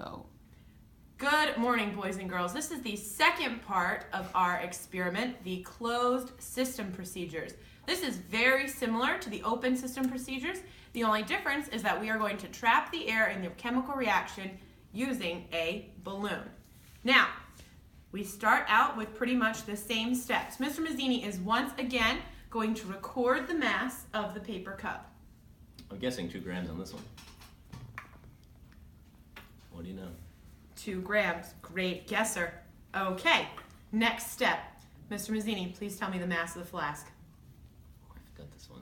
Go. Good morning, boys and girls. This is the second part of our experiment, the closed system procedures. This is very similar to the open system procedures. The only difference is that we are going to trap the air in the chemical reaction using a balloon. Now, we start out with pretty much the same steps. Mr. Mazzini is once again going to record the mass of the paper cup. I'm guessing 2 grams on this one. What do you know? 2 grams. Great guesser. Okay, next step. Mr. Mazzini, please tell me the mass of the flask. Oh, I forgot this one.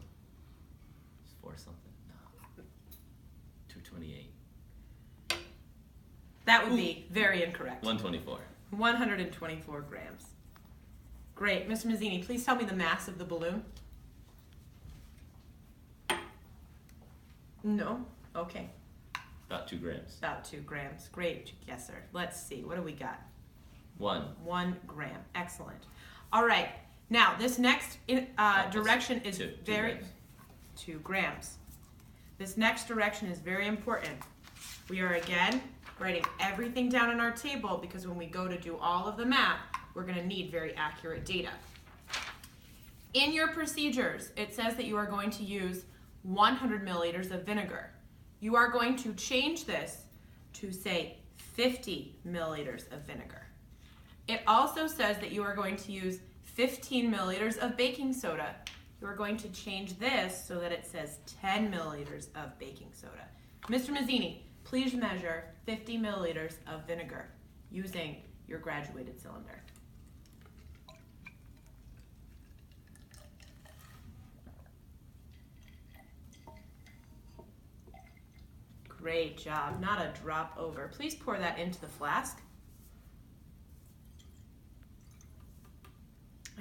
It's 4 something. No. 228. That would be very incorrect. 124. 124 grams. Great. Mr. Mazzini, please tell me the mass of the balloon. No? Okay. About 2 grams. About 2 grams. Great guesser. Let's see. What do we got? 1. 1 gram. Excellent. All right. Now, this next direction is 2 very... grams. 2 grams. This next direction is very important. We are, again, writing everything down on our table because when we go to do all of the math, we're going to need very accurate data. In your procedures, it says that you are going to use 100 milliliters of vinegar. You are going to change this to, say, 50 milliliters of vinegar. It also says that you are going to use 15 milliliters of baking soda. You are going to change this so that it says 10 milliliters of baking soda. Mr. Mazzini, please measure 50 milliliters of vinegar using your graduated cylinder. Great job, not a drop over. Please pour that into the flask.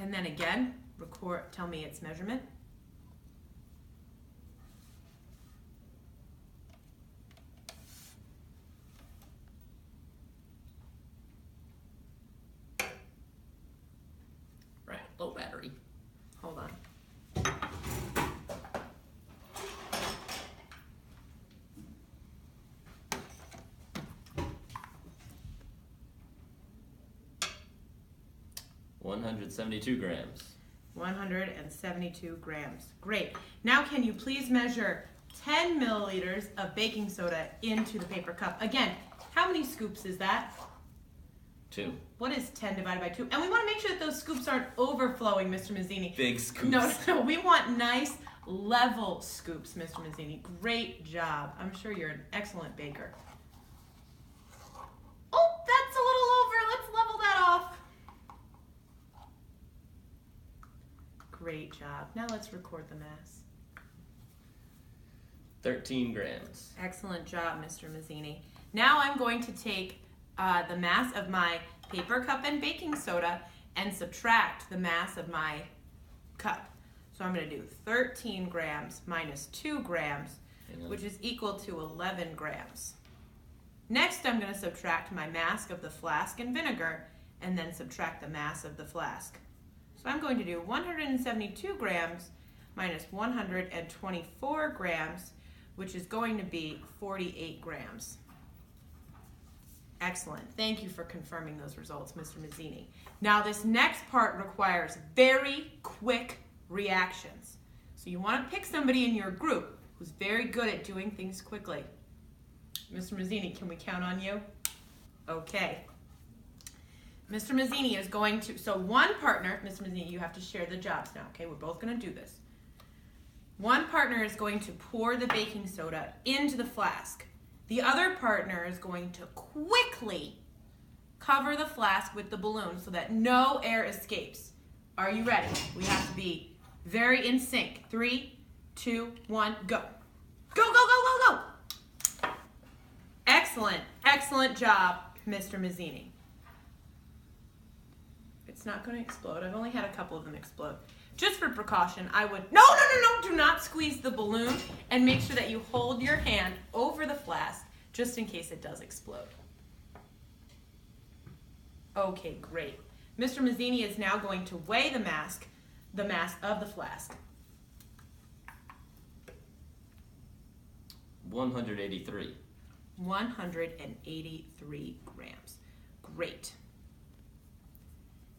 And then again, tell me its measurement. Right, low battery. Hold on. $172 grams. 172 grams. Great. Now can you please measure 10 milliliters of baking soda into the paper cup? Again, how many scoops is that? 2. What is 10 divided by 2? And we want to make sure that those scoops aren't overflowing, Mr. Mazzini. Big scoops. No. We want nice, level scoops, Mr. Mazzini. Great job. I'm sure you're an excellent baker. Oh, that's a little over. Let's level that off. Great job. Now let's record the mass. 13 grams. Excellent job, Mr. Mazzini. Now I'm going to take the mass of my paper cup and baking soda and subtract the mass of my cup. So I'm going to do 13 grams minus 2 grams, which is equal to 11 grams. Next, I'm going to subtract my mass of the flask and vinegar and then subtract the mass of the flask. So I'm going to do 172 grams minus 124 grams, which is going to be 48 grams. Excellent. Thank you for confirming those results, Mr. Mazzini. Now this next part requires very quick reactions. So you want to pick somebody in your group who's very good at doing things quickly. Mr. Mazzini, can we count on you? Okay. Mr. Mazzini is going to, so one partner, Mr. Mazzini, you have to share the jobs now, okay? We're both going to do this. One partner is going to pour the baking soda into the flask. The other partner is going to quickly cover the flask with the balloon so that no air escapes. Are you ready? We have to be very in sync. 3, 2, 1, go. Go, go, go, go, go. Excellent, excellent job, Mr. Mazzini. It's not going to explode. I've only had a couple of them explode. Just for precaution, I would, no, do not squeeze the balloon and make sure that you hold your hand over the flask just in case it does explode. Okay, great. Mr. Mazzini is now going to weigh the mass of the flask. 183. 183 grams. Great.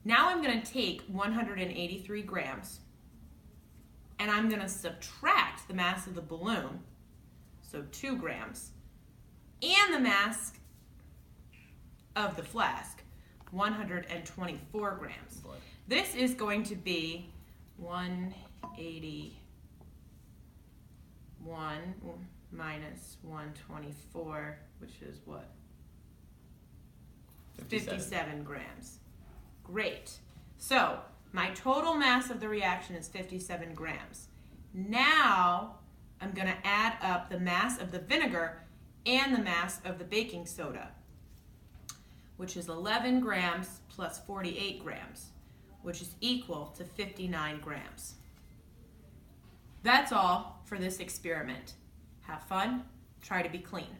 Now I'm going to take 183 grams and I'm going to subtract the mass of the balloon, so 2 grams, and the mass of the flask, 124 grams. Boy. This is going to be 181 minus 124, which is what? 57 grams. Great. So my total mass of the reaction is 57 grams. Now I'm going to add up the mass of the vinegar and the mass of the baking soda, which is 11 grams plus 48 grams, which is equal to 59 grams. That's all for this experiment. Have fun. Try to be clean.